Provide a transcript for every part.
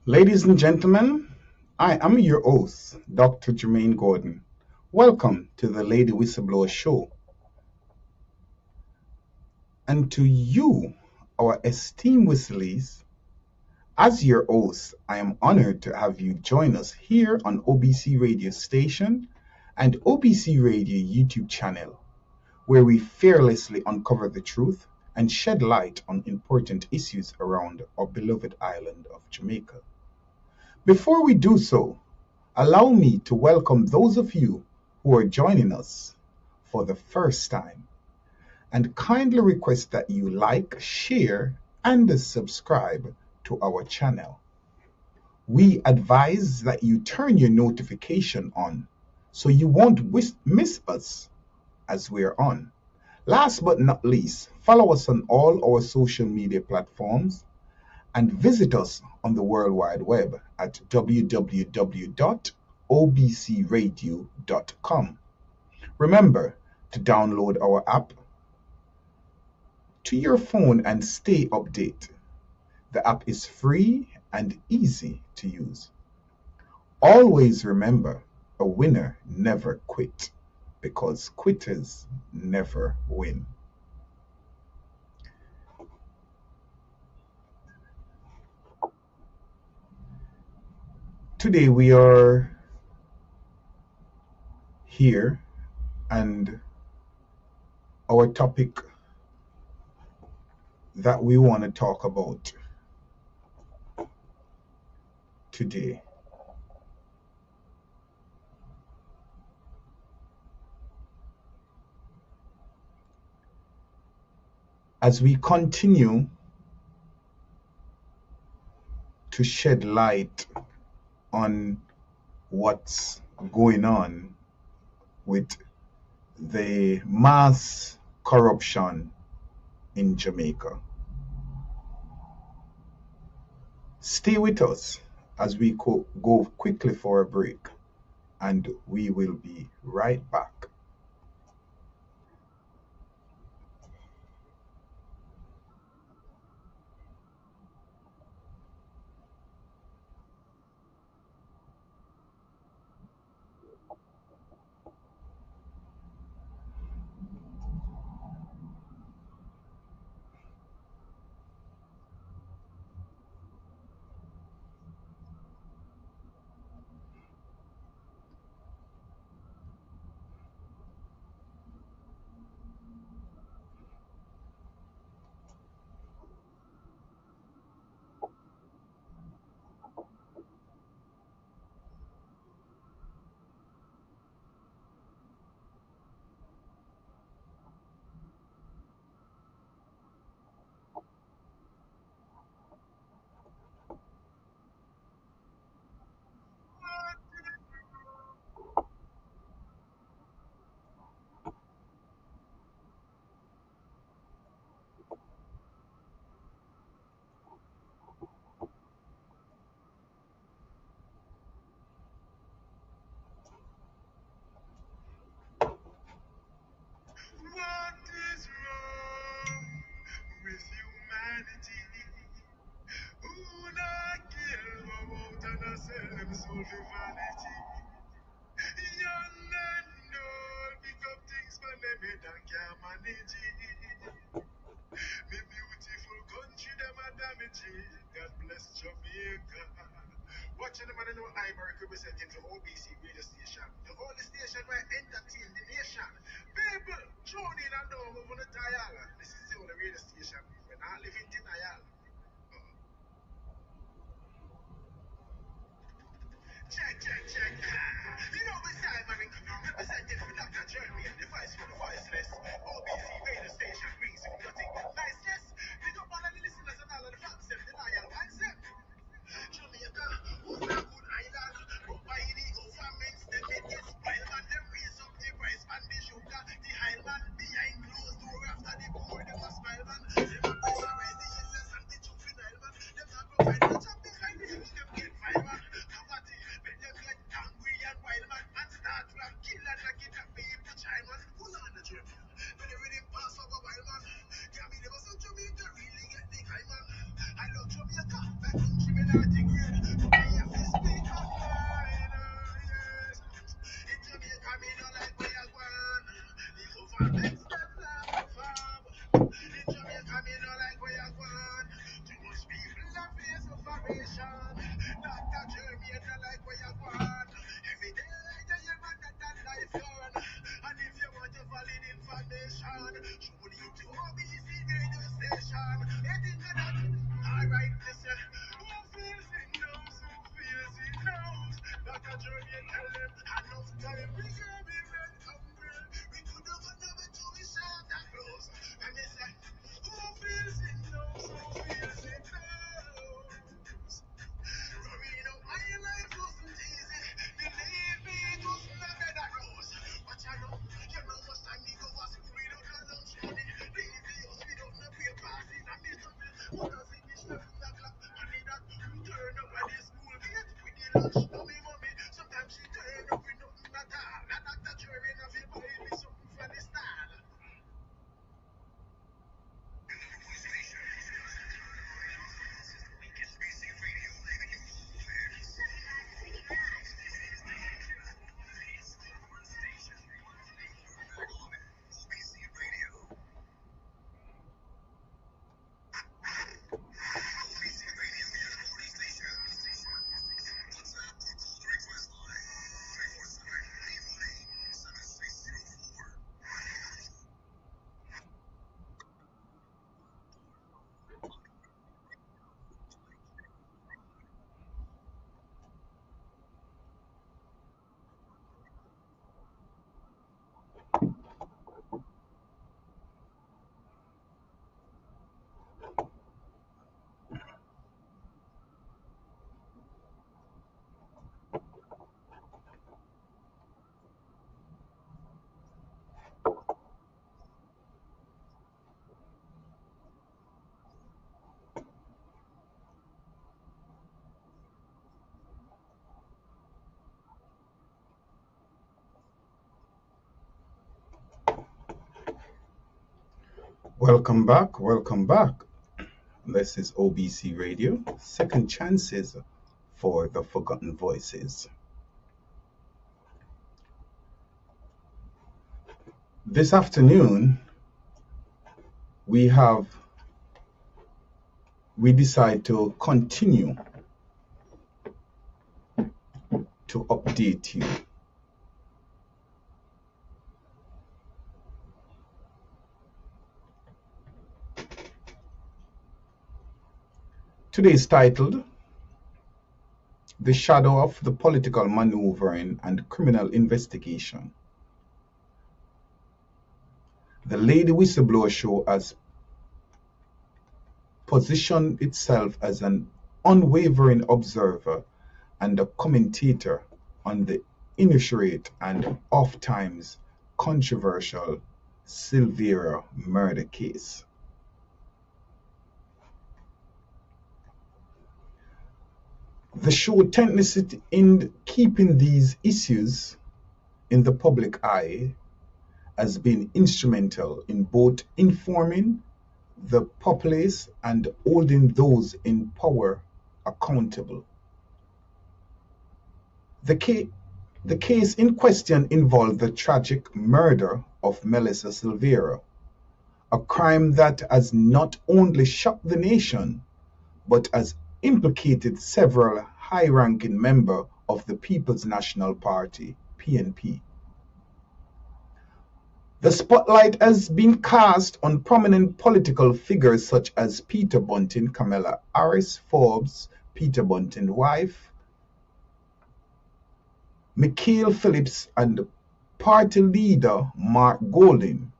Ladies and gentlemen, I am your host, Dr. Jermaine Gordon. Welcome to the Lady Whistleblower Show. And to you, our esteemed whistlies, as your host, I am honored to have you join us here on OBC Radio Station and OBC Radio YouTube channel, where we fearlessly uncover the truth and shed light on important issues around our beloved island of Jamaica. Before we do so, allow me to welcome those of you who are joining us for the first time and kindly request that you like, share, and subscribe to our channel. We advise that you turn your notification on so you won't miss us as we're on. Last but not least, follow us on all our social media platforms and visit us on the World Wide Web at www.obcradio.com. Remember to download our app to your phone and stay updated. The app is free and easy to use. Always remember, a winner never quit because quitters never win. Today we are here and our topic that we want to talk about today as we continue to shed light on what's going on with the mass corruption in Jamaica. Stay with us as we go quickly for a break, and we will be right back. What is wrong with humanity? Who not kill about and sell them soul for vanity? Young and old pick up things for them head and can't manage it. Me beautiful country them a damage it. God bless Jamaica. Watching them and know Ivory representing for OBC radio station. The only station where entertain the nation. People, tune in and don't move on the dial. This is the only radio station. We're not living denial. Check, check, check. You know we Simon representing for Dr. Jeremy and the voice for the voiceless. OBC radio station brings you nothing but niceness. Pick up all of the listeners and all of the fans and denial concept. Jamaica, who's a good island, but by the governments, they make it spoil and them raise up the price and the sugar. The highland behind closed door after the poor, them a smile man. Them a pressurize the illness and the juvenile man. Them not provide much of the kind of youth, them get fire man. Poverty, make them get angry and wild man and start to kill and kidnap people, child man. Who's on the trip? When they ready pass over wild man. Can't be never so Jamaica really get the kind man. I love Jamaica, that country me not degrade. Welcome back, welcome back. This is OBC Radio, Second Chances for the Forgotten Voices. This afternoon, we decide to continue to update you. Today is titled The Shadow of the Political Maneuvering and Criminal Investigation. The Lady Whistleblower Show has positioned itself as an unwavering observer and a commentator on the initiate and oft-times controversial Silvera murder case. The show tendency in keeping these issues in the public eye has been instrumental in both informing the populace and holding those in power accountable. The case in question involved the tragic murder of Melissa Silvera, a crime that has not only shocked the nation, but has implicated several high-ranking members of the People's National Party, PNP. The spotlight has been cast on prominent political figures such as Peter Bunting, Kamala Harris, Forbes, Peter Bunting's wife, Mikhail Phillips, and party leader Mark Golding.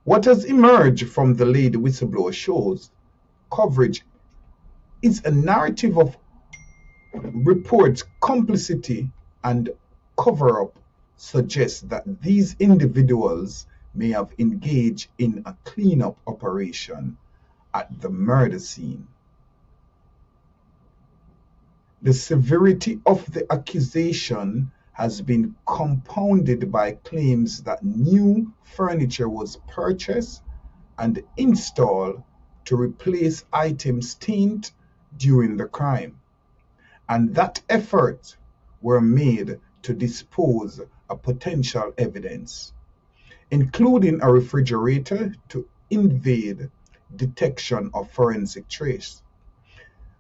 What has emerged from the Lady Whistleblower Show's coverage is a narrative of reports complicity and cover-up suggests that these individuals may have engaged in a cleanup operation at the murder scene. The severity of the accusation has been compounded by claims that new furniture was purchased and installed to replace items stained during the crime, and that efforts were made to dispose of potential evidence, including a refrigerator to evade detection of forensic trace.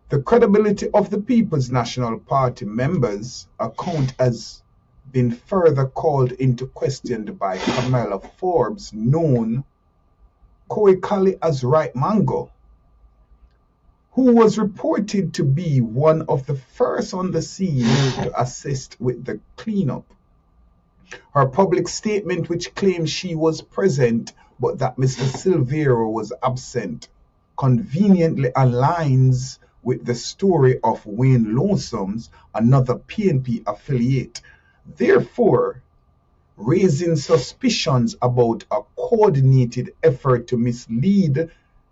The credibility of the People's National Party members' account has been further called into question by Kamala Forbes, known colloquially as Right Mango, who was reported to be one of the first on the scene to assist with the cleanup. Her public statement, which claimed she was present but that Mr. Silvera was absent, conveniently aligns with the story of Wayne Lonesome's, another PNP affiliate, therefore raising suspicions about a coordinated effort to mislead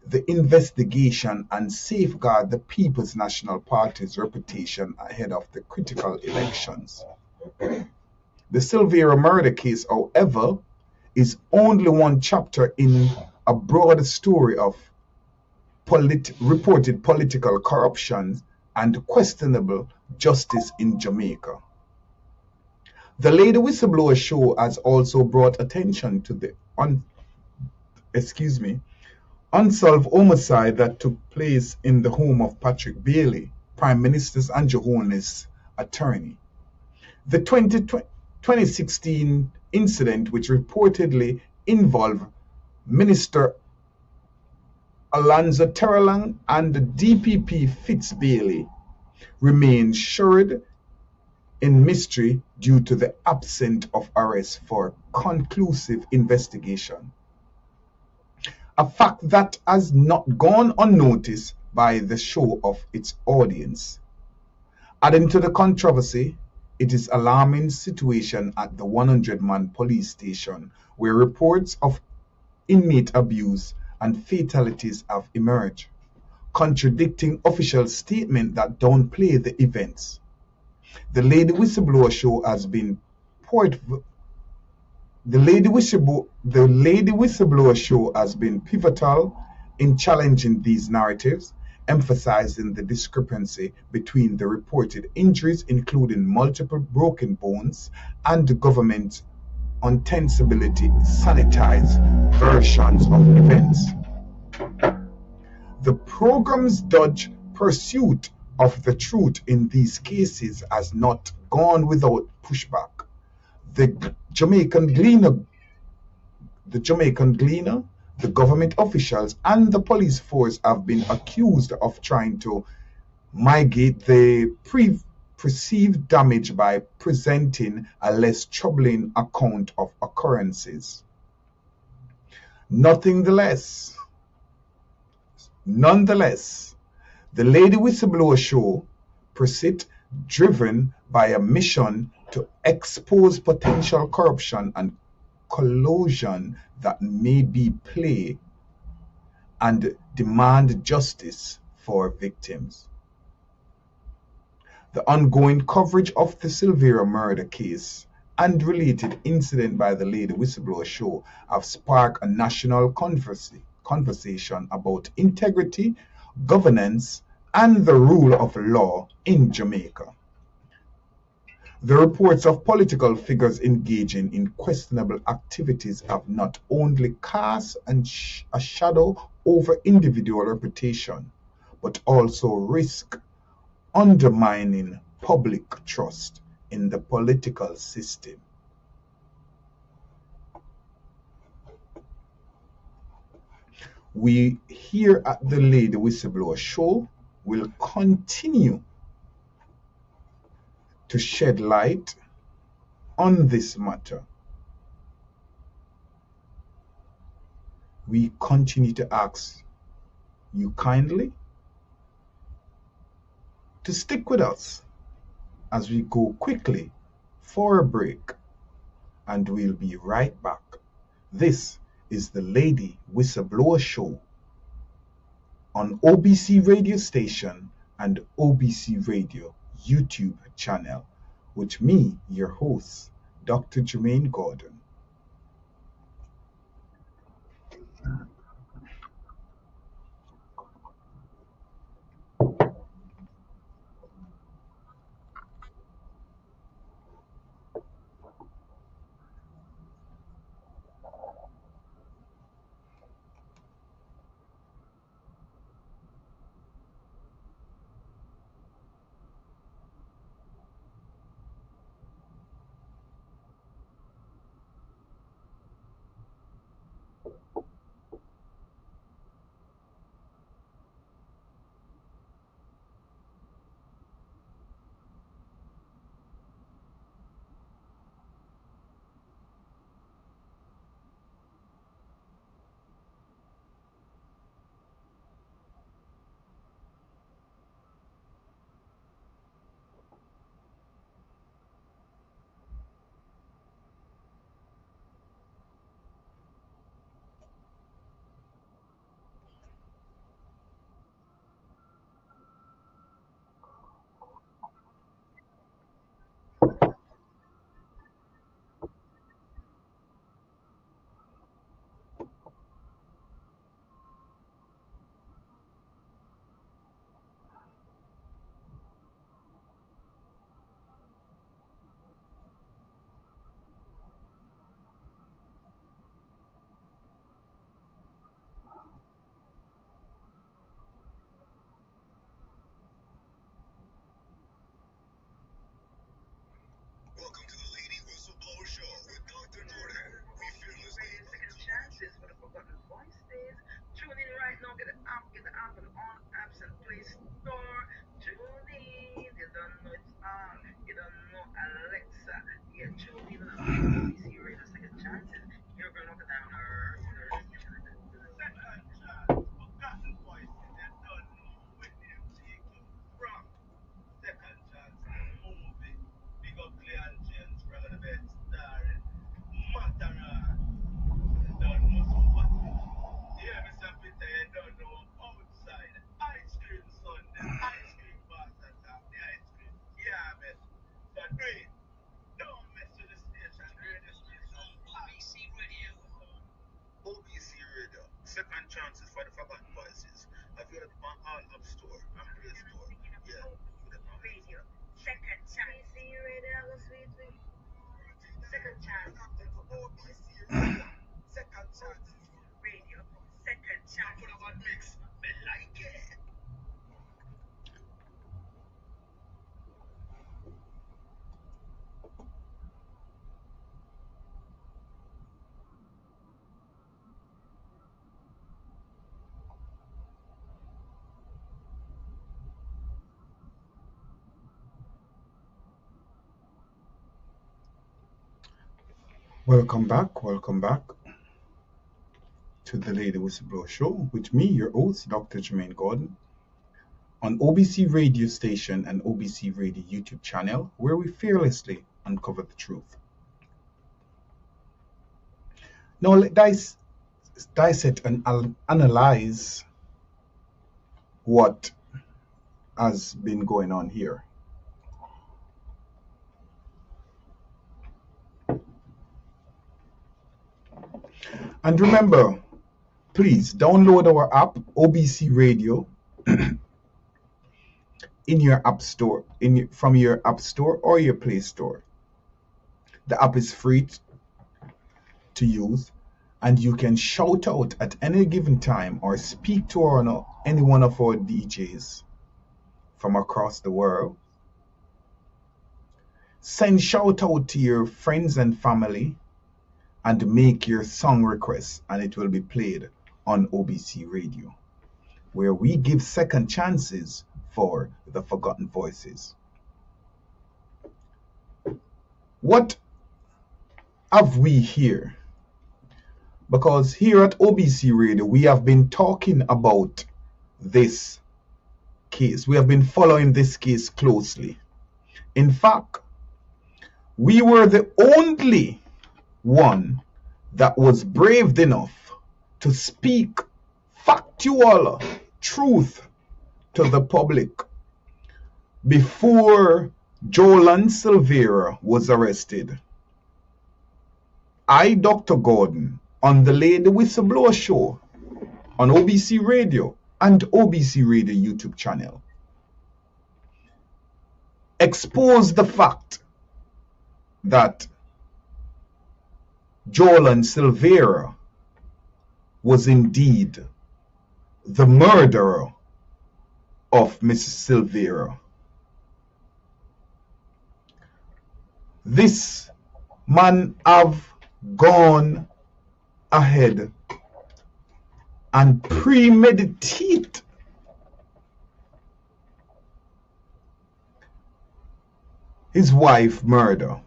the investigation and safeguard the People's National Party's reputation ahead of the critical elections. The Silvera murder case, however, is only one chapter in a broader story of reported political corruption and questionable justice in Jamaica. The Lady Whistleblower Show has also brought attention to the unsolved homicide that took place in the home of Patrick Bailey, Prime Minister's and Johannes' attorney. The 2016 incident, which reportedly involved Minister Alonzo Terrelang and the DPP Fitz Bailey, remains shrouded in mystery due to the absence of arrest for conclusive investigation. A fact that has not gone unnoticed by the show of its audience. Adding to the controversy, it is an alarming situation at the 100-man police station where reports of inmate abuse and fatalities have emerged, contradicting official statements that downplay the events. The Lady Whistleblower Show has been The Lady Whistleblower Show has been pivotal in challenging these narratives, emphasizing the discrepancy between the reported injuries, including multiple broken bones, and the government's ostensibly sanitized versions of events. The program's Dutch pursuit of the truth in these cases has not gone without pushback. The Jamaican Gleaner, the Jamaican Gleaner, the government officials, and the police force have been accused of trying to mitigate the perceived damage by presenting a less troubling account of occurrences. Nonetheless, nonetheless, the Lady Whistleblower Show persists, driven by a mission to expose potential corruption and collusion that may be play and demand justice for victims. The ongoing coverage of the Silvera murder case and related incident by the Lady Whistleblower Show have sparked a national conversation about integrity, governance, and the rule of law in Jamaica. The reports of political figures engaging in questionable activities have not only cast a shadow over individual reputation, but also risk undermining public trust in the political system. We here at the Lady Whistleblower Show will continue to shed light on this matter. We continue to ask you kindly to stick with us as we go quickly for a break, and we'll be right back. This is the Lady Whistleblower Show on OBC radio station and OBC radio YouTube channel with me, your host, Dr. Jermaine Gordon. Welcome back to the Lady Whistleblower Show with me, your host, Dr. Jermaine Gordon, on OBC radio station and OBC radio YouTube channel, where we fearlessly uncover the truth. Now let's dissect and analyze what has been going on here. And remember, please download our app, OBC Radio, in your app store, from your app store or your Play Store. The app is free to use, and you can shout out at any given time or speak to any one of our DJs from across the world. Send shout out to your friends and family and make your song requests, and it will be played on OBC Radio, where we give second chances for the forgotten voices. What have we here? Because here at OBC Radio, we have been talking about this case. We have been following this case closely. In fact, we were the only one that was brave enough to speak factual truth to the public before Jolan Silvera was arrested. I, Dr. Gordon, on the Lady Whistleblower Show on OBC Radio and OBC Radio YouTube channel, exposed the fact that Jolan Silvera was indeed the murderer of Mrs. Silvera. This man have gone ahead and premeditate his wife murder.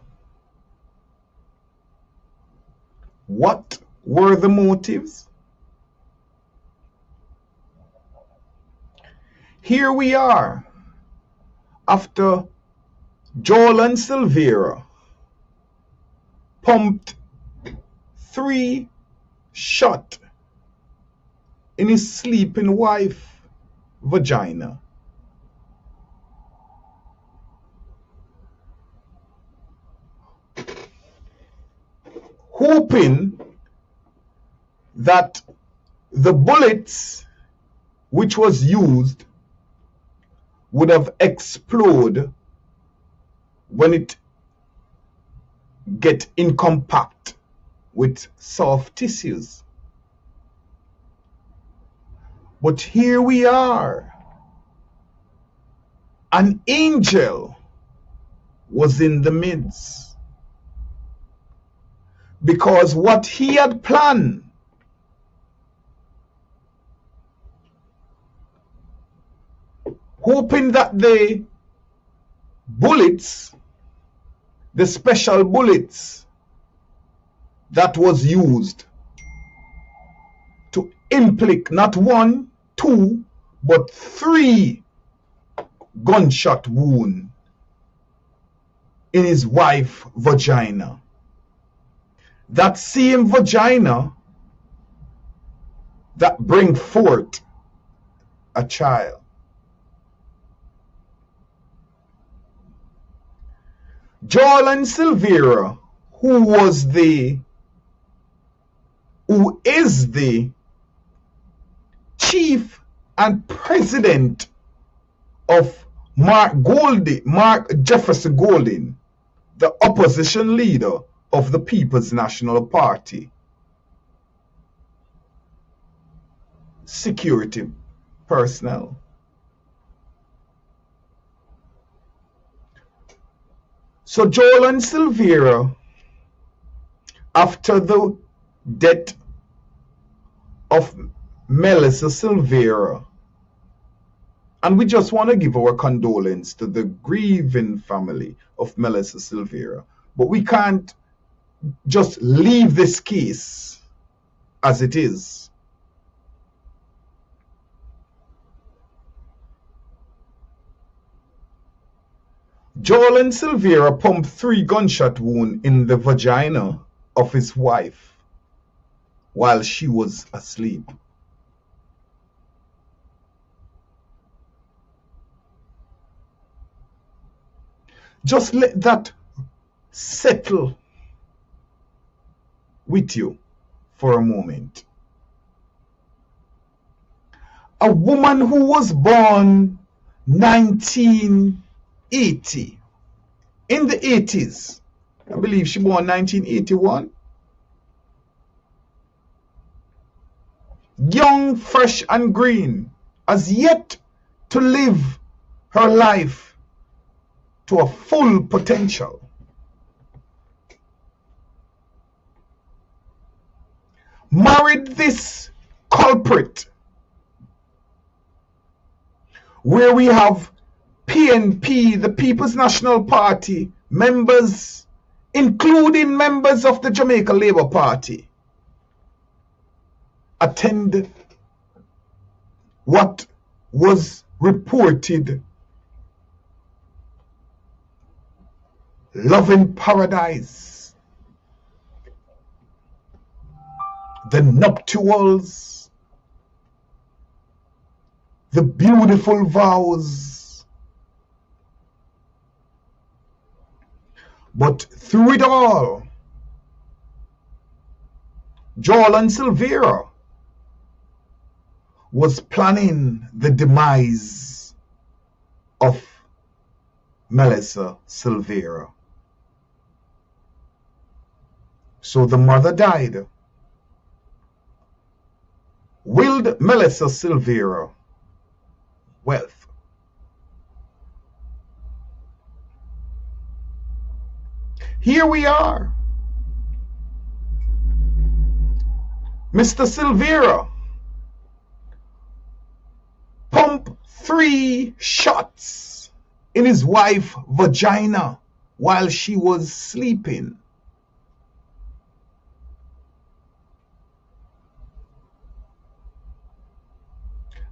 What were the motives? Here we are, after Jolan Silvera pumped 3 shots in his sleeping wife vagina. Hoping that the bullets which was used would have exploded when it get in contact with soft tissues. But here we are. An angel was in the midst, because what he had planned hoping that the bullets, the special bullets that was used to inflict not 1, 2, but 3 gunshot wounds in his wife's vagina. That same vagina that bring forth a child. Jolan Silvera, who is the chief and president of Mark Jefferson Golding, the opposition leader of the People's National Party security personnel. So Joel and Silvera, after the death of Melissa Silvera, and we just want to give our condolence to the grieving family of Melissa Silvera, but we can't just leave this case as it is. Joel and Silvera pumped 3 gunshot wounds in the vagina of his wife while she was asleep. Just let that settle with you for a moment. A woman who was born 1980, in the 80s, I believe she born 1981, young, fresh and green, has yet to live her life to a full potential. Married this culprit, where we have PNP, the People's National Party, members, including members of the Jamaica Labour Party, attend what was reported love in paradise, the nuptials, the beautiful vows. But through it all, Joel and Silvera was planning the demise of Melissa Silvera. So the mother died, willed Melissa Silvera wealth. Here we are. Mr. Silvera pumped 3 shots in his wife's vagina while she was sleeping.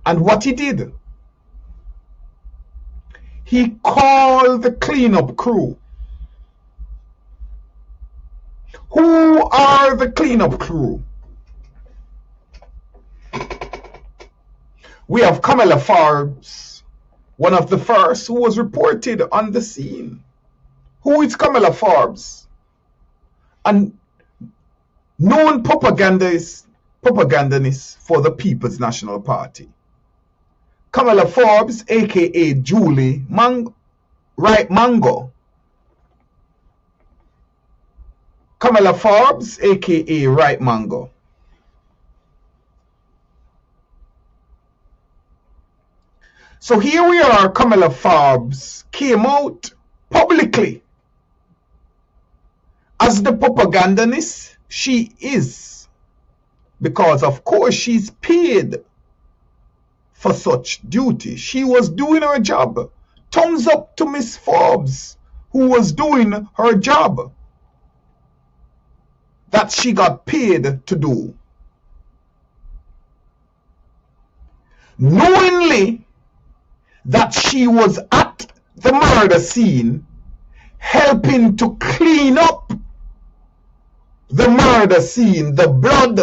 And what he did, he called the cleanup crew. Who are the cleanup crew? We have Kamala Forbes, one of the first who was reported on the scene. Who is Kamala Forbes? A known propagandist for the People's National Party. Kamala Forbes, aka Julie Right Mango. Kamala Forbes, aka Right Mango. So here we are, Kamala Forbes came out publicly as the propagandist she is, because of course she's paid for such duty. She was doing her job. Thumbs up to Miss Forbes, who was doing her job that she got paid to do. Knowingly that she was at the murder scene, helping to clean up the murder scene, the blood.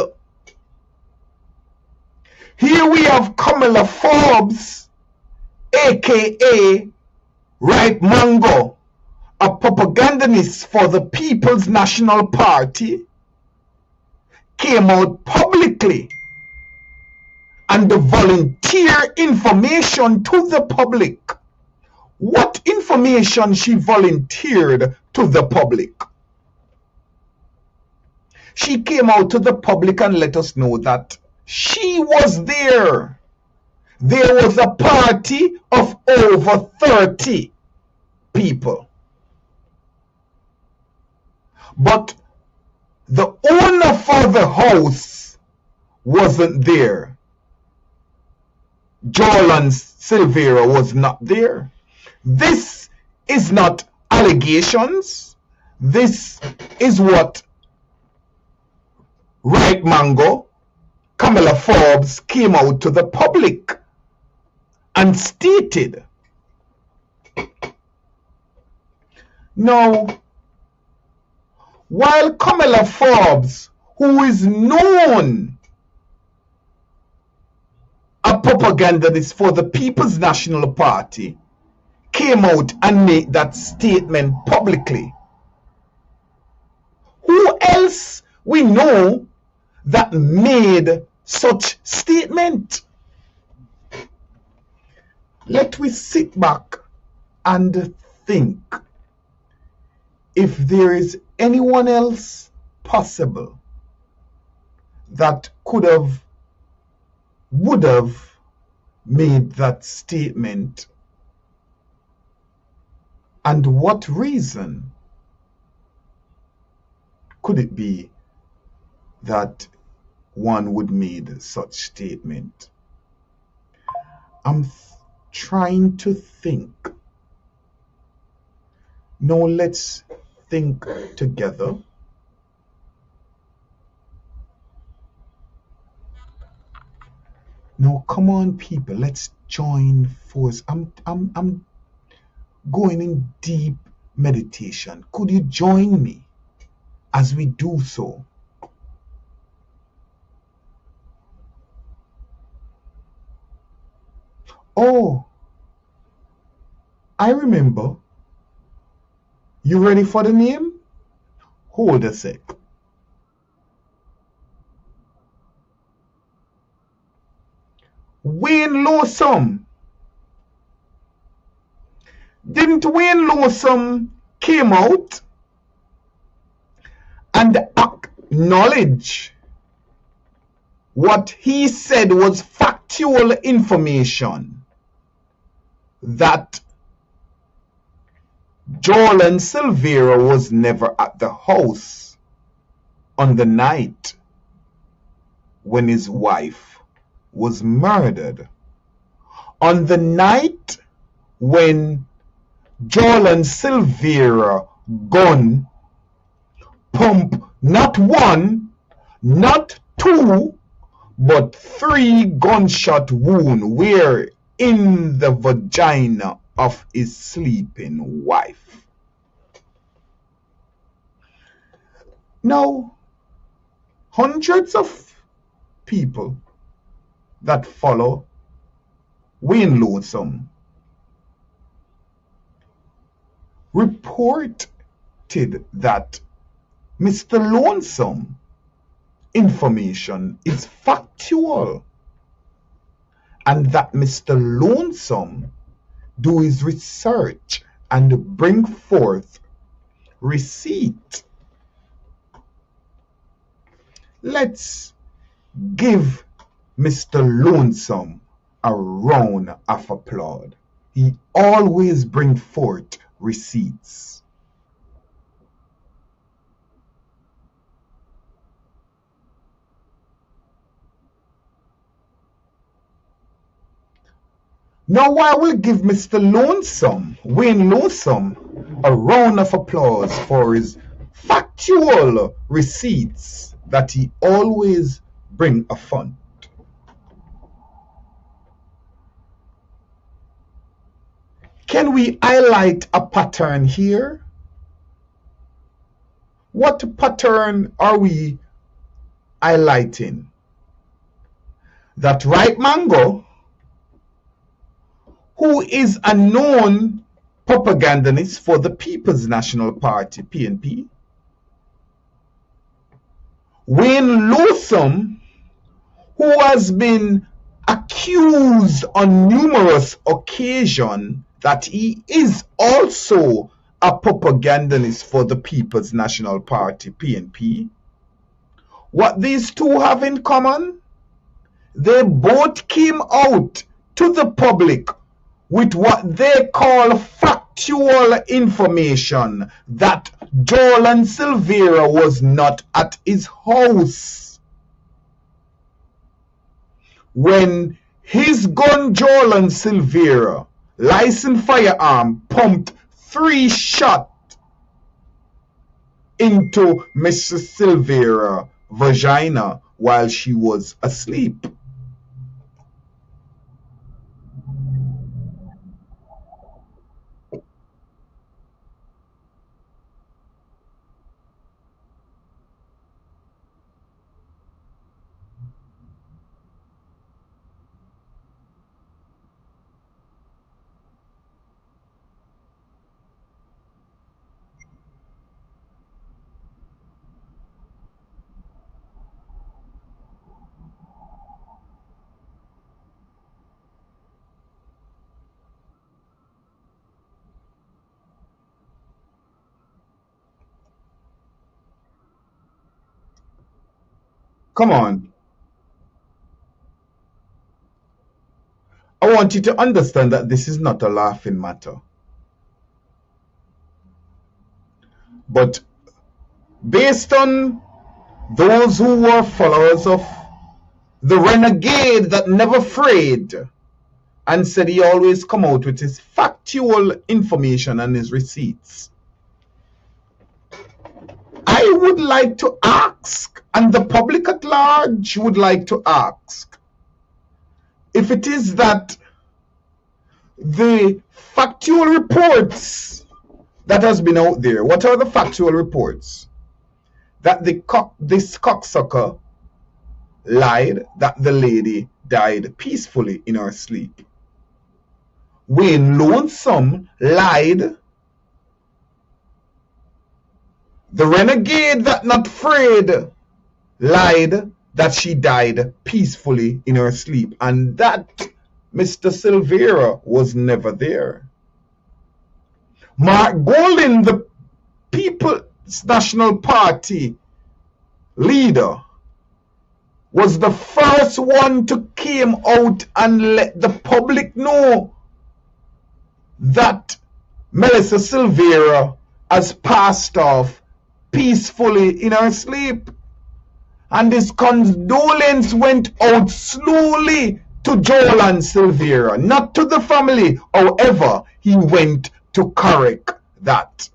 Here we have Kamala Forbes, aka Ripe Mango, a propagandist for the People's National Party, came out publicly and volunteer information to the public. What information she volunteered to the public? She came out to the public and let us know that she was there. There was a party of over 30 people. But the owner for the house wasn't there. Jordan Silvera was not there. This is not allegations. This is what Right Mango, Camilla Forbes came out to the public and stated. Now, while Camilla Forbes, who is known a propagandist for the People's National Party, came out and made that statement publicly, who else we know that made such statement? Let we sit back and think if there is anyone else possible that would have made that statement, and what reason could it be that one would make such statement? I'm trying to think. Now let's think together. Now come on people, let's join force. I'm going in deep meditation. Could you join me as we do so? Oh, I remember. You ready for the name? Hold a sec. Wayne Lawson. Didn't Wayne Lawson came out and acknowledge what he said was factual information, that Jordan Silvera was never at the house on the night when his wife was murdered? On the night when Jordan Silvera gun pump not one, not two, but 3 gunshot wound were in the vagina of his sleeping wife. Now, hundreds of people that follow Wayne Lawson reported that Mr. Lonesome information is factual, and that Mr. Lonesome do his research and bring forth receipt. Let's give Mr. Lonesome a round of applause. He always bring forth receipts. Now I will give Mr. Lonesome, Wayne Lonesome, a round of applause for his factual receipts that he always bring a fund. Can we highlight a pattern here? What pattern are we highlighting? That Right Mango, who is a known propagandist for the People's National Party, PNP, Wayne Lawson, who has been accused on numerous occasions that he is also a propagandist for the People's National Party, PNP, What these two have in common? They both came out to the public with what they call factual information that Jolan Silvera was not at his house when his gun Jolan Silvera licensed firearm pumped 3 shots into Mrs. Silvera's vagina while she was asleep. Come on. I want you to understand that this is not a laughing matter. But based on those who were followers of the renegade that never frayed and said he always come out with his factual information and his receipts, I would like to ask, and the public at large would like to ask, if it is that the factual reports that has been out there, what are the factual reports? That this cocksucker lied that the lady died peacefully in her sleep. Wayne Lonesome lied. The renegade that not afraid lied that she died peacefully in her sleep, and that Mr. Silvera was never there. Mark Golding, the People's National Party leader, was the first one to came out and let the public know that Melissa Silvera has passed off peacefully in her sleep. And his condolence went out slowly to Jolan Silvera, not to the family. However, he went to correct that.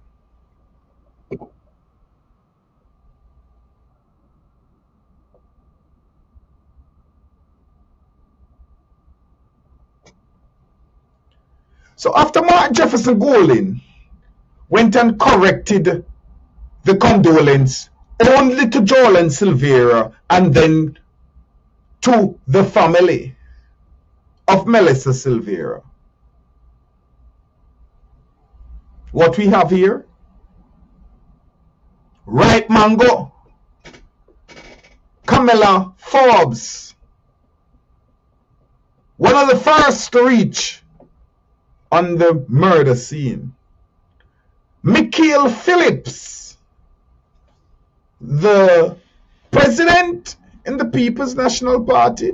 So after Mark Jefferson Golding went and corrected the condolence only to Jolan Silvera and then to the family of Melissa Silvera, what we have here, Ripe Mango, Camilla Forbes, one of the first to reach on the murder scene. Mikhail Phillips, the president in the People's National Party,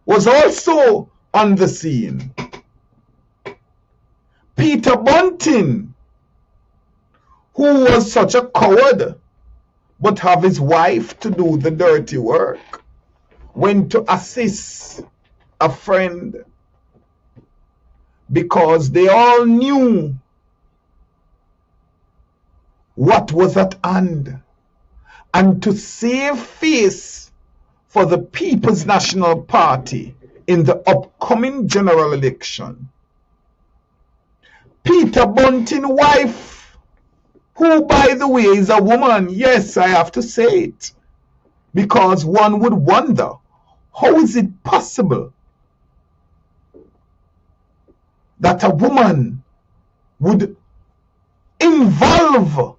was also on the scene. Peter Bunting, who was such a coward but have his wife to do the dirty work, went to assist a friend because they all knew what was at hand. And to save face for the People's National Party in the upcoming general election, Peter Bunting's wife, who by the way is a woman, yes, I have to say it, because one would wonder, how is it possible that a woman would involve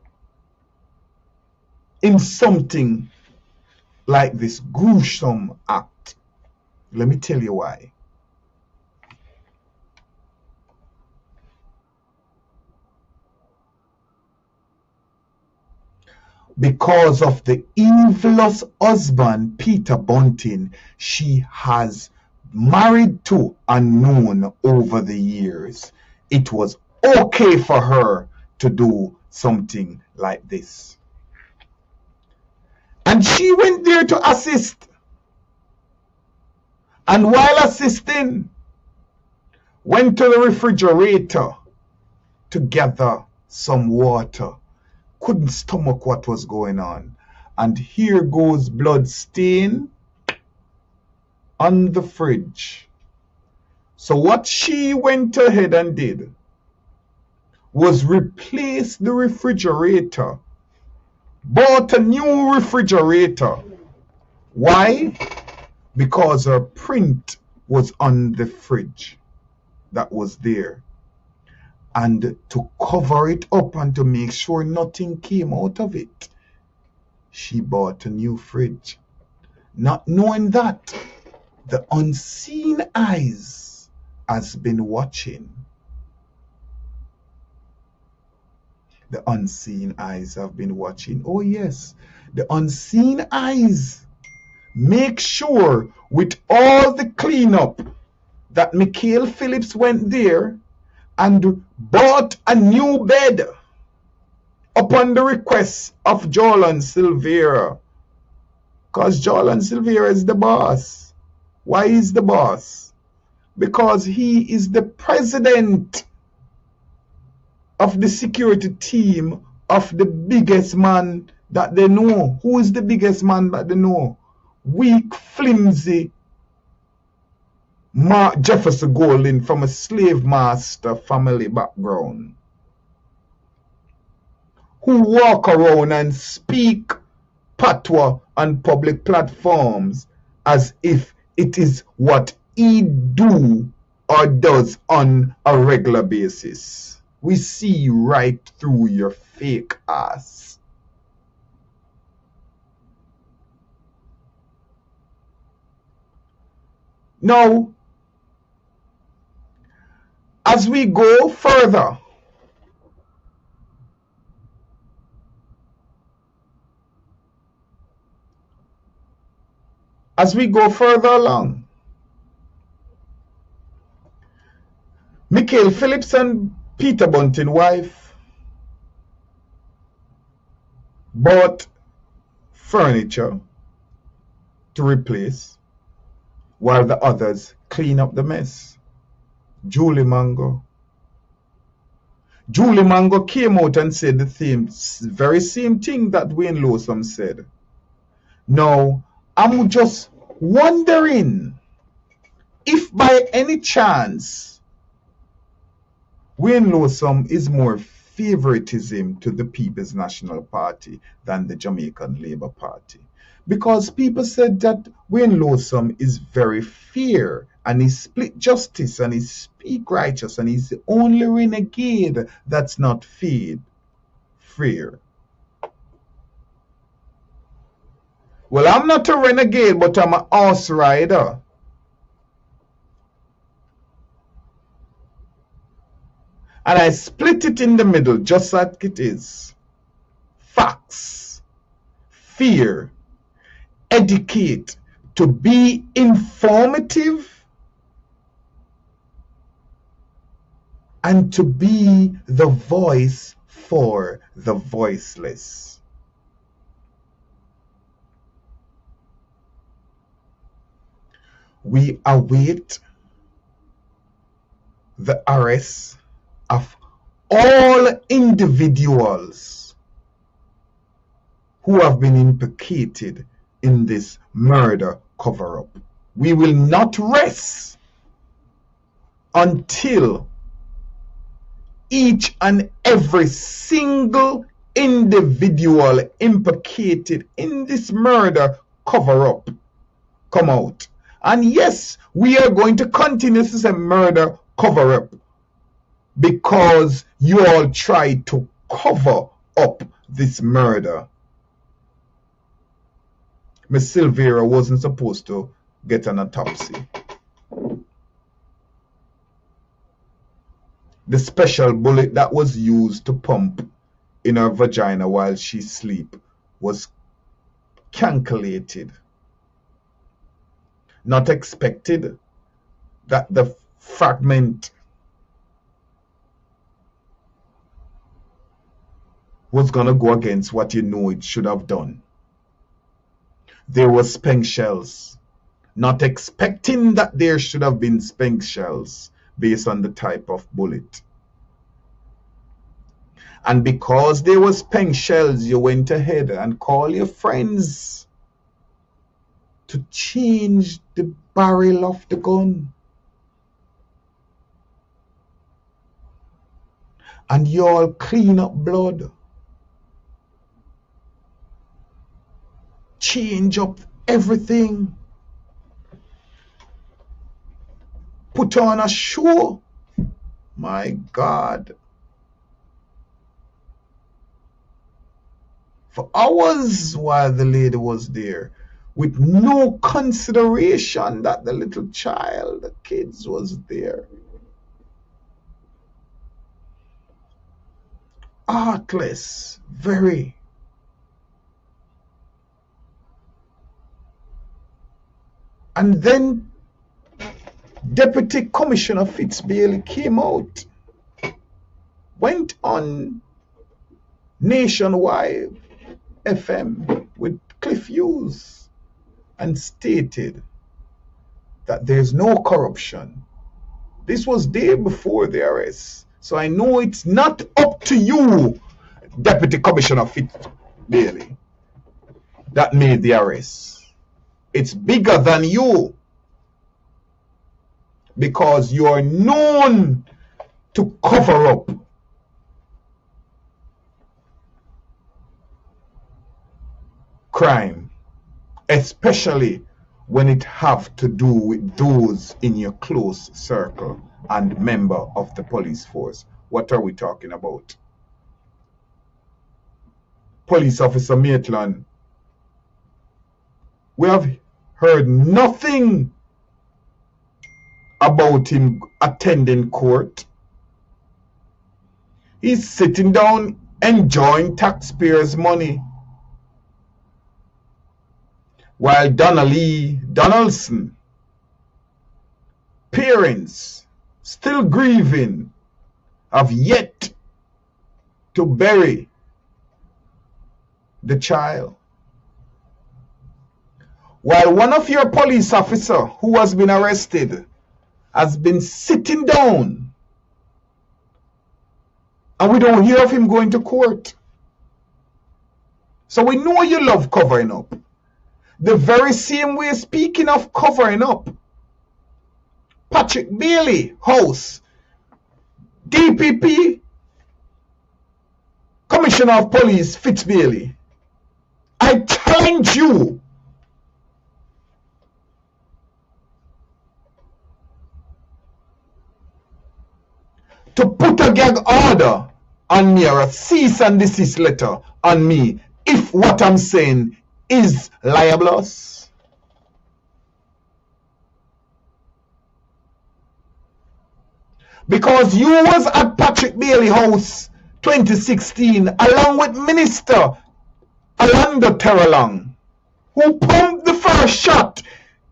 in something like this gruesome act? Let me tell you why. because of the evilous husband, Peter Bunting, she has married to and known over the years, it was okay for her to do something like this. And she went there to assist. And while assisting, went to the refrigerator to gather some water. Couldn't stomach what was going on. And here goes blood stain on the fridge. So what she went ahead and did was replace the refrigerator. Bought a new refrigerator. Why? Because her print was on the fridge that was there. And to cover it up and to make sure nothing came out of it, she bought a new fridge. Not knowing that the unseen eyes has been watching. The unseen eyes have been watching. Oh yes, the unseen eyes make sure with all the cleanup that Mikhail Phillips went there and bought a new bed upon the request of Jolan Silvera. Because Jolan Silvera is the boss. Why is the boss? Because he is the president of the security team of the biggest man that they know. Who is the biggest man that they know? Weak, flimsy Jefferson Golding from a slave master family background, who walk around and speak patois on public platforms as if it is what he do or does on a regular basis. We see right through your fake ass. Now, as we go further, along, Mikhail Phillips and Peter Bunting's wife bought furniture to replace while the others clean up the mess. Julie Mango came out and said the very same thing that Wayne Lawson said. Now, I'm just wondering if by any chance Wayne Lawson is more favoritism to the People's National Party than the Jamaican Labour Party. Because people said that Wayne Lawson is very fair and he split justice and he speak righteous and he's the only renegade that's not fair. Well, I'm not a renegade, but I'm a horse rider. And I split it in the middle, just like it is. Facts, fear, educate, to be informative, and to be the voice for the voiceless. We await the arrest of all individuals who have been implicated in this murder cover-up. We will not rest until each and every single individual implicated in this murder cover-up come out. And yes, we are going to continue to say murder cover-up because you all tried to cover up this murder. Miss Silvera wasn't supposed to get an autopsy. The special bullet that was used to pump in her vagina while she sleep was calculated, not expected, that the fragment was going to go against what you know it should have done. There was spent shells, not expecting that there should have been spent shells based on the type of bullet. And because there was spent shells, you went ahead and called your friends to change the barrel of the gun. And you all clean up blood. Change up everything. Put on a show. My God. For hours while the lady was there, with no consideration that the little child, the kids was there. Heartless, very. And then Deputy Commissioner Fitzbailey came out, went on Nationwide FM with Cliff Hughes and stated that there's no corruption. This was day before the arrest. So I know it's not up to you, Deputy Commissioner Fitzbailey, that made the arrest. It's bigger than you, because you are known to cover up crime, especially when it have to do with those in your close circle and member of the police force. What are we talking about? Police Officer Maitland, we have heard nothing about him attending court. He's sitting down enjoying taxpayers' money, while Donnelly Donaldson, parents still grieving, have yet to bury the child. While one of your police officer who has been arrested has been sitting down, and we don't hear of him going to court. So we know you love covering up. The very same way, speaking of covering up, Patrick Bailey House, DPP, Commissioner of Police Fitzbailey, I challenge you to put a gag order on me, or a cease and desist letter on me, if what I'm saying is libelous. Because you was at Patrick Bailey House 2016 along with Minister Alando Terrelong, who pumped the first shot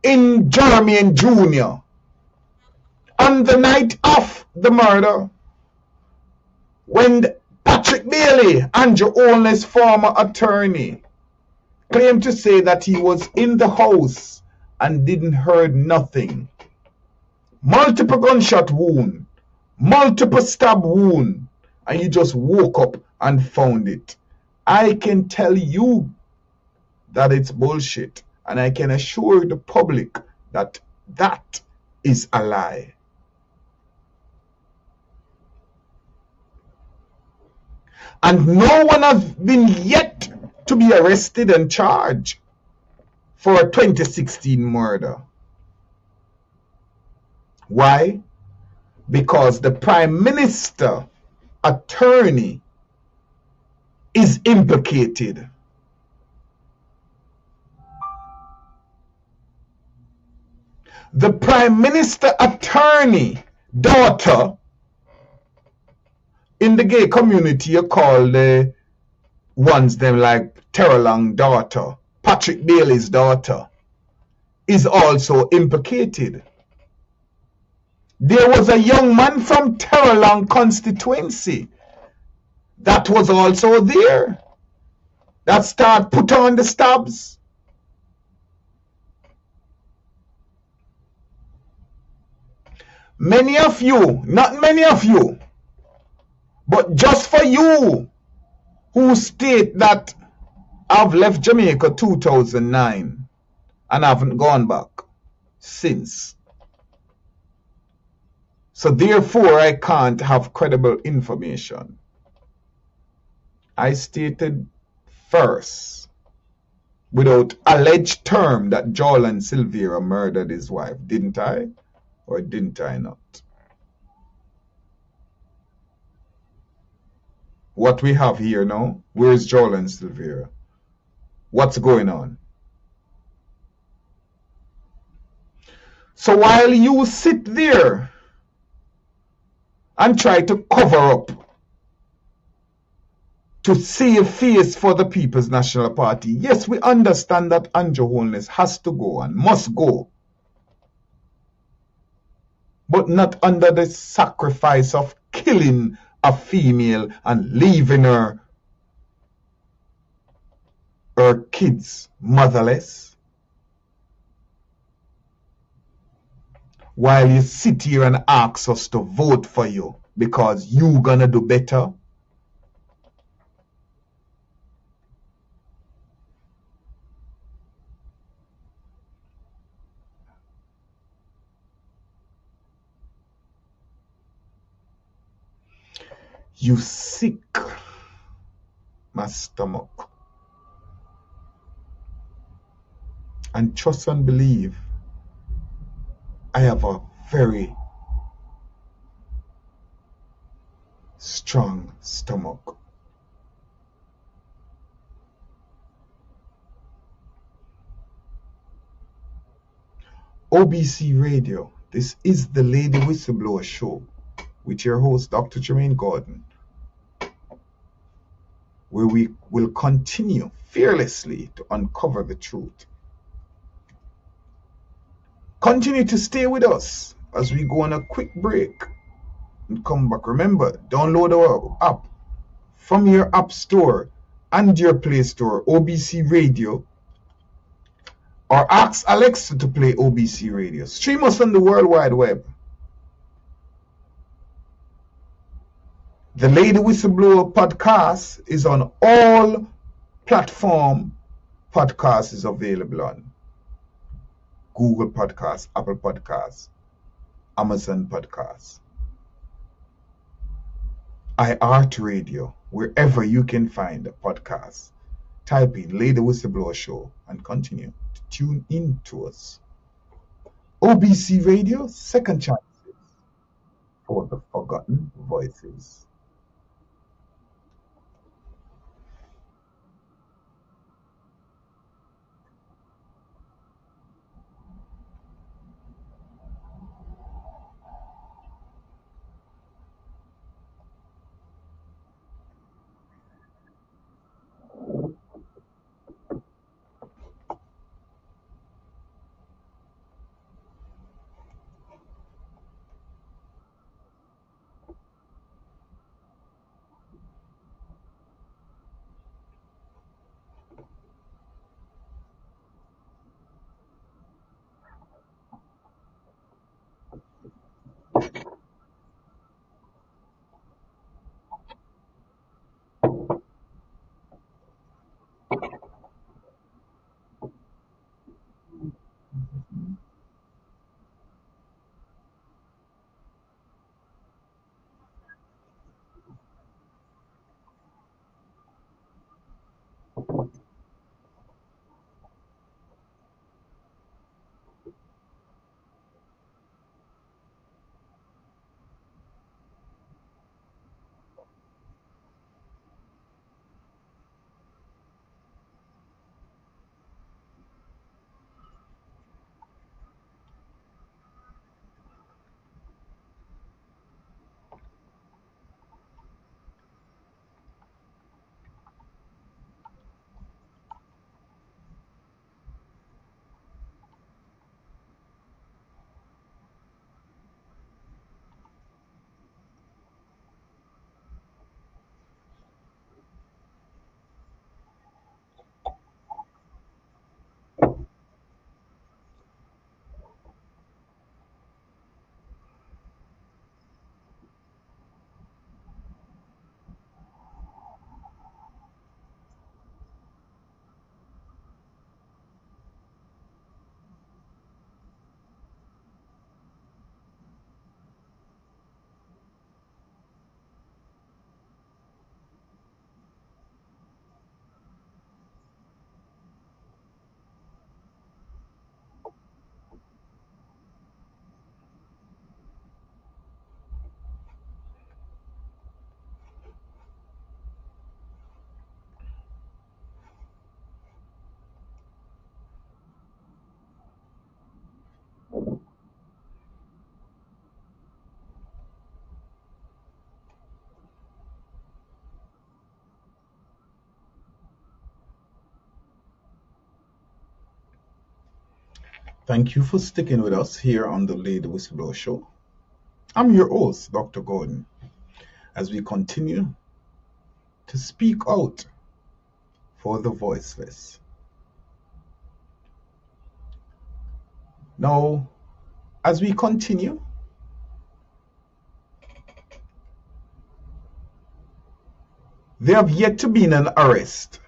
in Jeremy Jr. on the night of the murder, when Patrick Bailey, Andrew Olney's former attorney, claimed to say that he was in the house and didn't heard nothing. Multiple gunshot wound, multiple stab wound, and you just woke up and found it. I can tell you that it's bullshit, and I can assure the public that that is a lie. And no one has been yet to be arrested and charged for a 2016 murder. Why? Because the Prime Minister attorney is implicated. The Prime Minister attorney daughter in the gay community are called ones them like Terrellang daughter, Patrick Bailey's daughter, is also implicated. There was a young man from Terrellang constituency that was also there that start put on the stabs. Many of you, not many of you, but just for you who state that I've left Jamaica 2009 and haven't gone back since. So therefore I can't have credible information. I stated first, without alleged term, that Joel Silvera murdered his wife, didn't I? Or didn't I not? What we have here now, where's Joel Silvera? What's going on? So while you sit there and try to cover up to save face for the People's National Party, yes, we understand that Andrew Holness has to go and must go, but not under the sacrifice of killing a female and leaving her kids motherless. While you sit here and ask us to vote for you because you gonna do better. You sick my stomach. And trust and believe, I have a very strong stomach. OBC Radio, this is the Lady Whistleblower Show with your host, Dr. Jermaine Gordon, where we will continue fearlessly to uncover the truth. Continue to stay with us as we go on a quick break and come back. Remember, download our app from your App Store and your Play Store, OBC Radio, or ask Alexa to play OBC Radio. Stream us on the World Wide Web. The Lady Whistleblower podcast is on all platform. Podcast is available on Google Podcasts, Apple Podcasts, Amazon Podcasts, iHeartRadio, wherever you can find a podcast. Type in Lady Whistleblower Show and continue to tune in to us. OBC Radio, second chances for the forgotten voices. Thank you for sticking with us here on the Lady Whistleblower Show. I'm your host, Dr. Gordon, as we continue to speak out for the voiceless. Now, as we continue, there have yet to be an arrest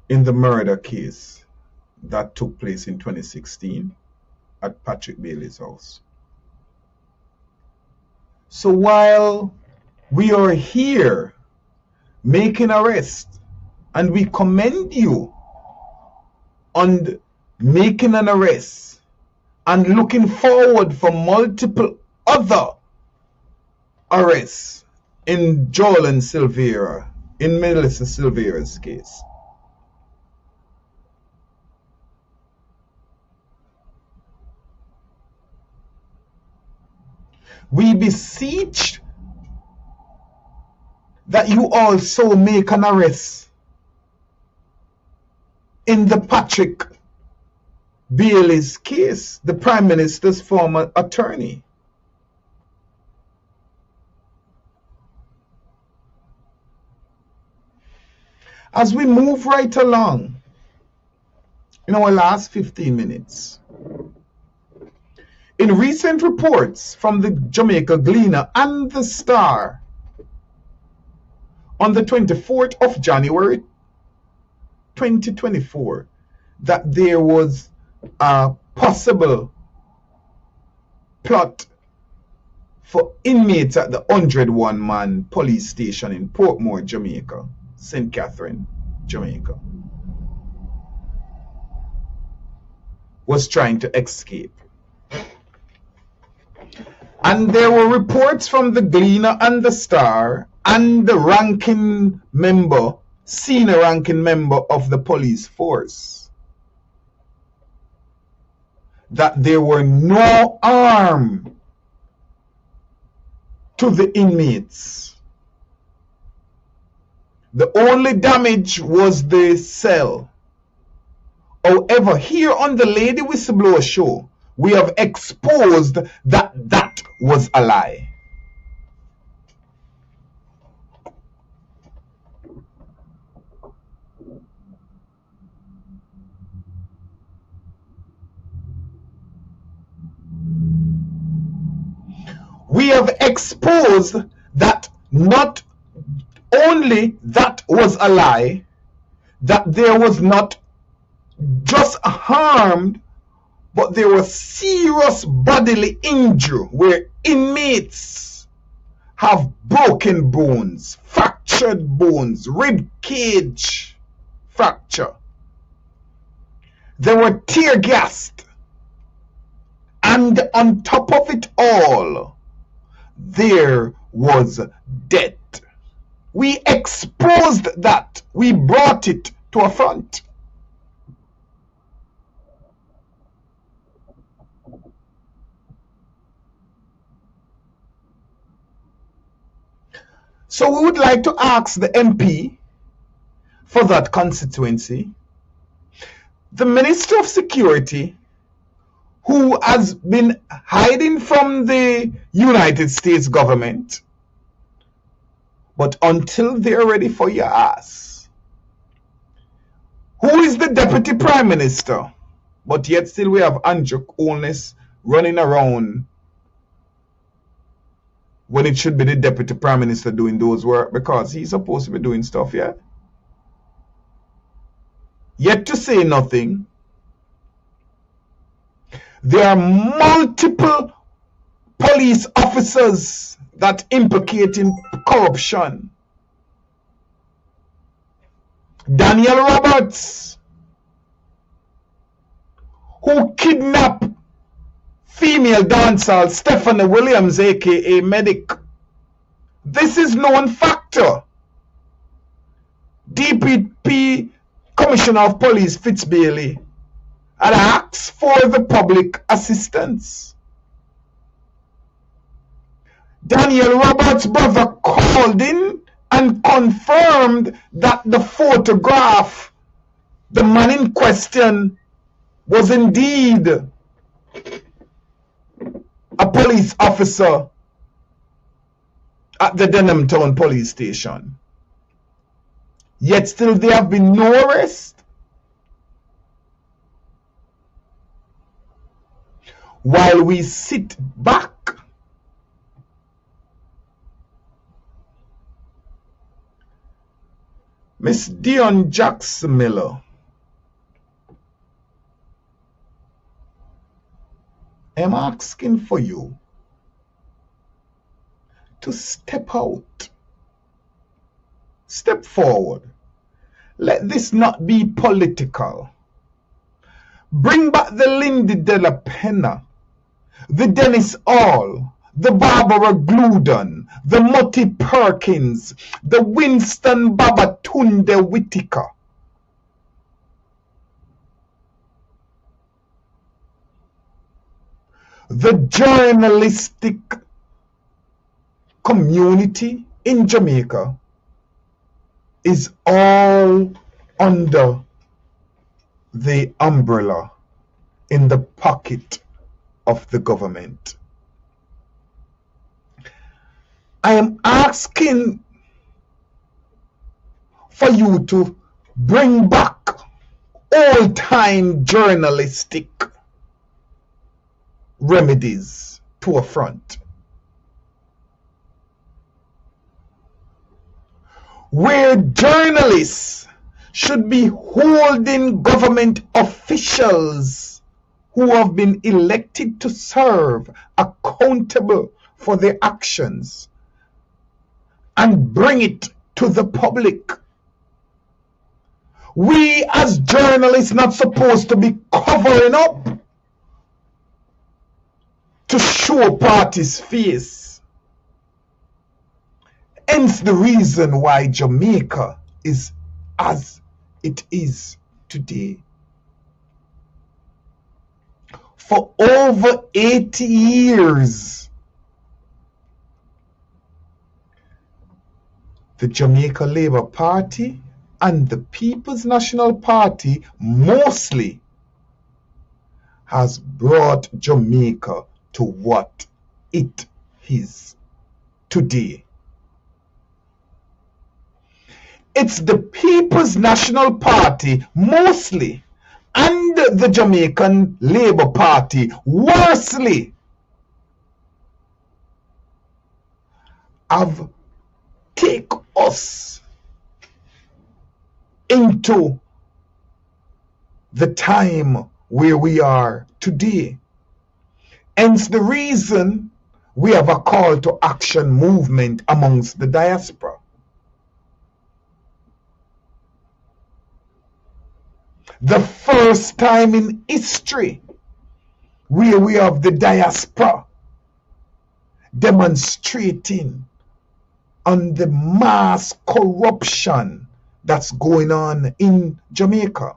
in the murder case that took place in 2016 at Patrick Bailey's house. So while we are here making arrests, and we commend you on making an arrest and looking forward for multiple other arrests in Joel and Silvera, in Melissa Silvera's case. We beseech that you also make an arrest in the Patrick Bailey's case, the Prime Minister's former attorney. As we move right along in our last 15 minutes, in recent reports from the Jamaica Gleaner and the Star on the 24th of January 2024, that there was a possible plot for inmates at the 101-man police station in Portmore, Jamaica, St. Catherine, Jamaica, was trying to escape. And there were reports from the Gleaner and the Star and the ranking member, senior ranking member of the police force, that there were no harm to the inmates. The only damage was the cell. However, here on the Lady Whistleblower Show, we have exposed that that was a lie. We have exposed that not only that was a lie, that there was not just harmed, but there was serious bodily injury where inmates have broken bones, fractured bones, rib cage fracture. They were tear gassed. And on top of it all, there was death. We exposed that. We brought it to a front. So we would like to ask the MP for that constituency, the Minister of Security, who has been hiding from the United States government, but until they're ready for your ass. Who is the Deputy Prime Minister? But yet still we have Andrew Holness running around when it should be the Deputy Prime Minister doing those work, because he's supposed to be doing stuff, yeah? Yet to say nothing. There are multiple police officers that implicate in corruption. Daniel Roberts, who kidnapped female dancer Stephanie Williams, aka Medic. This is known factor. DPP Commissioner of Police Fitz Bailey had asked for the public assistance. Daniel Roberts' brother called in and confirmed that the photograph, the man in question, was indeed a police officer at the Denham Town police station. Yet still there have been no arrest. While we sit back Miss Dion Jackson Miller, I'm asking for you to step out, step forward. Let this not be political. Bring back the Lindy de la Pena, the Dennis Hall, the Barbara Gludon, the Mutty Perkins, the Winston Babatunde Whitaker. The journalistic community in Jamaica is all under the umbrella in the pocket of the government. I am asking for you to bring back old-time journalistic remedies to a front, where journalists should be holding government officials who have been elected to serve accountable for their actions and bring it to the public. We as journalists not supposed to be covering up to show party's face. Hence the reason why Jamaica is as it is today. For over 80 years, the Jamaica Labour Party and the People's National Party mostly has brought Jamaica to what it is today. It's the People's National Party mostly and the Jamaican Labour Party worstly have taken us into the time where we are today. Hence the reason we have a call to action movement amongst the diaspora. The first time in history where we have the diaspora demonstrating on the mass corruption that's going on in Jamaica.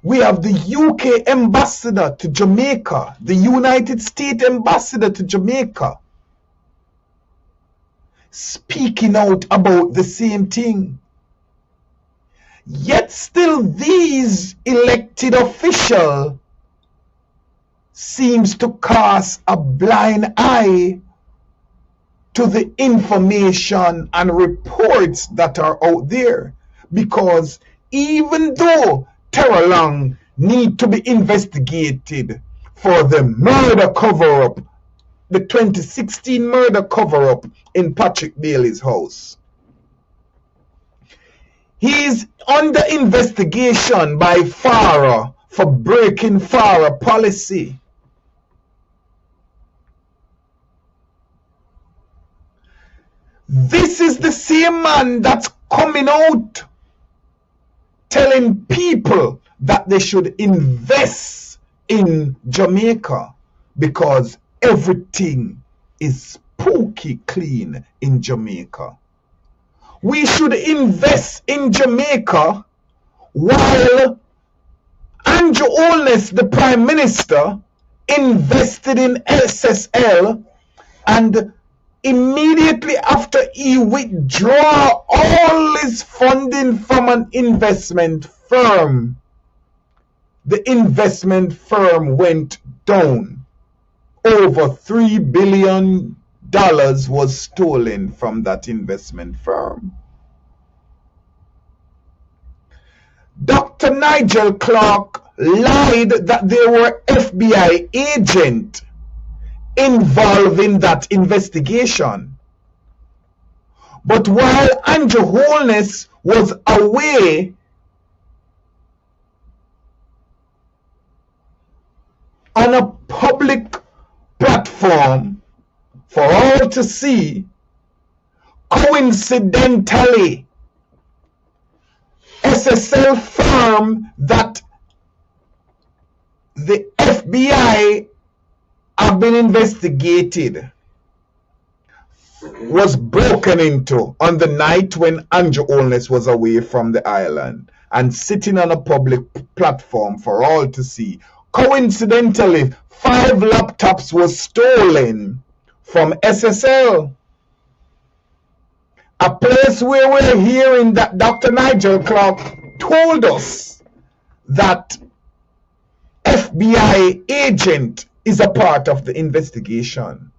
We have the UK ambassador to Jamaica, the United States ambassador to Jamaica, speaking out about the same thing. Yet still these elected officials seems to cast a blind eye to the information and reports that are out there, because even though Terror Long need to be investigated for the murder cover-up, the 2016 murder cover-up in Patrick Bailey's house, he is under investigation by FARA for breaking FARA policy. This is the same man that's coming out telling people that they should invest in Jamaica because everything is spooky clean in Jamaica. We should invest in Jamaica while Andrew Holness, the Prime Minister, invested in SSL, and immediately after he withdraw all his funding from an investment firm, the investment firm went down. Over $3 billion was stolen from that investment firm. Dr. Nigel Clark lied that there were FBI agents involved in that investigation. But while Andrew Holness was away on a public platform for all to see, coincidentally, SSL firm that the FBI have been investigated was broken into on the night when Andrew Holness was away from the island and sitting on a public platform for all to see. Coincidentally, 5 laptops were stolen from SSL, a place where we're hearing that Dr. Nigel Clark told us that FBI agent is a part of the investigation.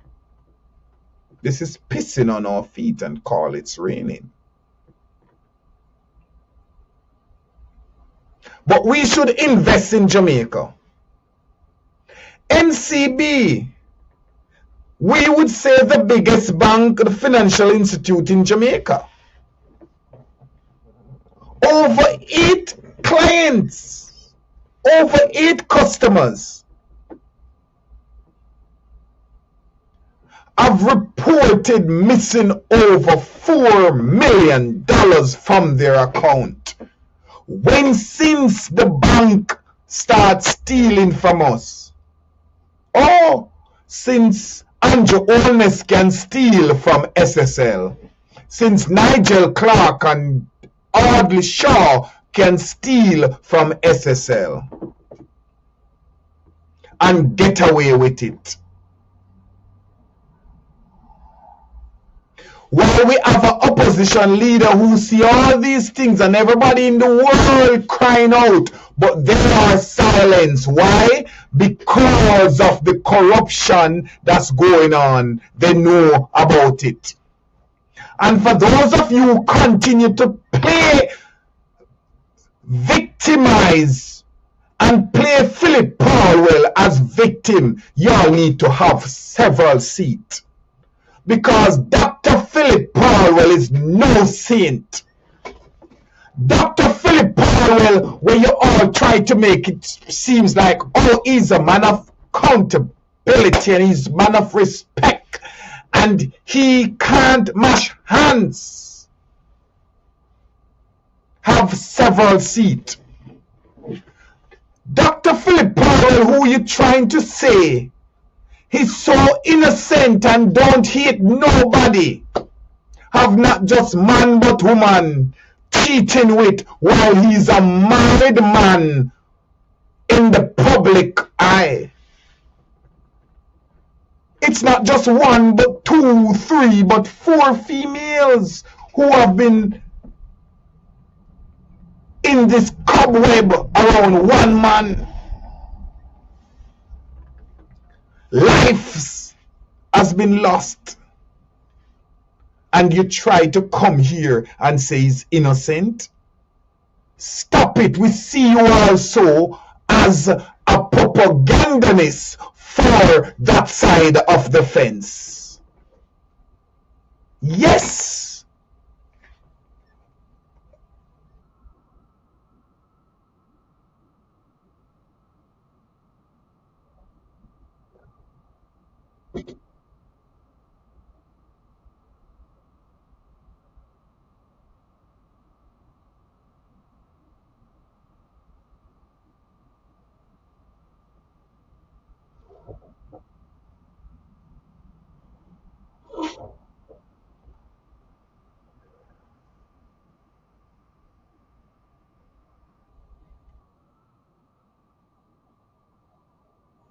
This is pissing on our feet and call it's raining. But we should invest in Jamaica. NCB, we would say the biggest bank, the financial institute in Jamaica. Over 8 clients, over 8 customers have reported missing over $4 million from their account. When since the bank starts stealing from us? Oh, since Andrew Holness can steal from SSL. Since Nigel Clark and Audley Shaw can steal from SSL and get away with it. While we have an opposition leader who see all these things and everybody in the world crying out, but they are silenced. Why? Because of the corruption that's going on. They know about it. And for those of you who continue to play victimize and play Philip Powell as victim, y'all need to have several seats. Because Dr. Philip Powell is no saint. Dr. Philip Powell, when you all try to make it seems like, oh, he's a man of accountability and he's a man of respect and he can't mash hands. Have several seats. Dr. Philip Powell, who you trying to say he's so innocent and don't hate nobody, have not just man but woman cheating with while he's a married man in the public eye. It's not just 1 but 2, 3 but 4 females who have been in this cobweb around one man. Lives has been lost. And you try to come here and say he's innocent? Stop it. We see you also as a propagandist for that side of the fence. Yes.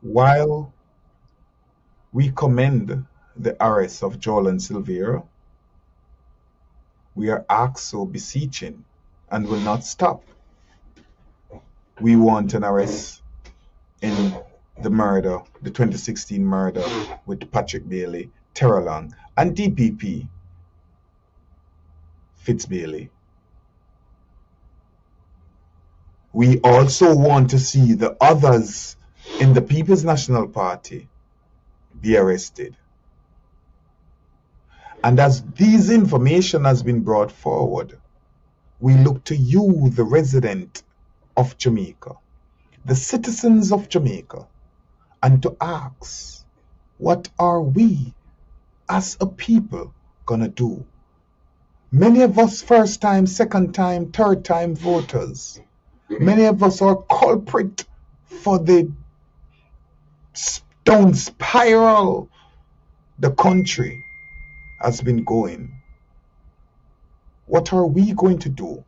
While we commend the arrest of Joel and Silvera, we are asked so beseeching and will not stop. We want an arrest in the murder, the 2016 murder with Patrick Bailey, Terralong, and DPP Fitzbailey. We also want to see the others in the People's National Party be arrested. And as these information has been brought forward, we look to you, the resident of Jamaica, the citizens of Jamaica, and to ask, what are we as a people gonna do? Many of us first time, second time, third time voters, many of us are culprit for the down spiral the country has been going. What are we going to do?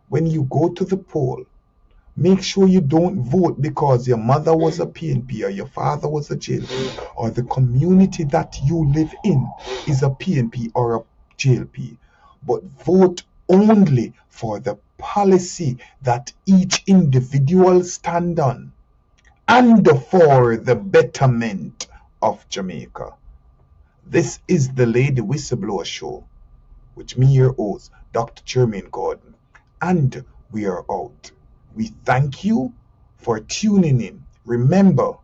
When you go to the poll, make sure you don't vote because your mother was a PNP or your father was a JLP or the community that you live in is a PNP or a JLP, but vote only for the policy that each individual stand on and for the betterment of Jamaica. This is the Lady Whistleblower Show, with me, your host, Dr. Jermaine Gordon, and we are out. We thank you for tuning in. Remember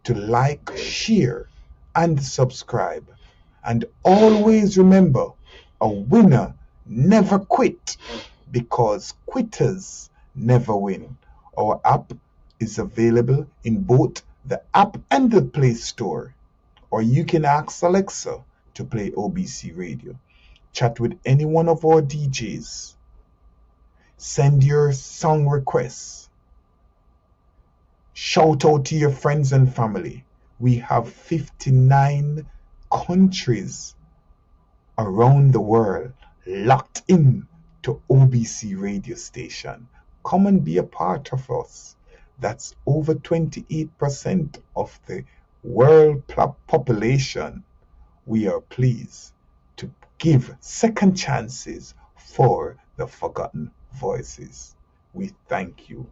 to like, share, and subscribe. And always remember, a winner never quit because quitters never win. Our app is available in both the app and the Play Store. Or you can ask Alexa to play OBC Radio. Chat with any one of our DJs. Send your song requests. Shout out to your friends and family. We have 59 countries around the world locked in to OBC radio station. Come and be a part of us. That's over 28% of the world population. We are pleased to give second chances for the forgotten voices. We thank you.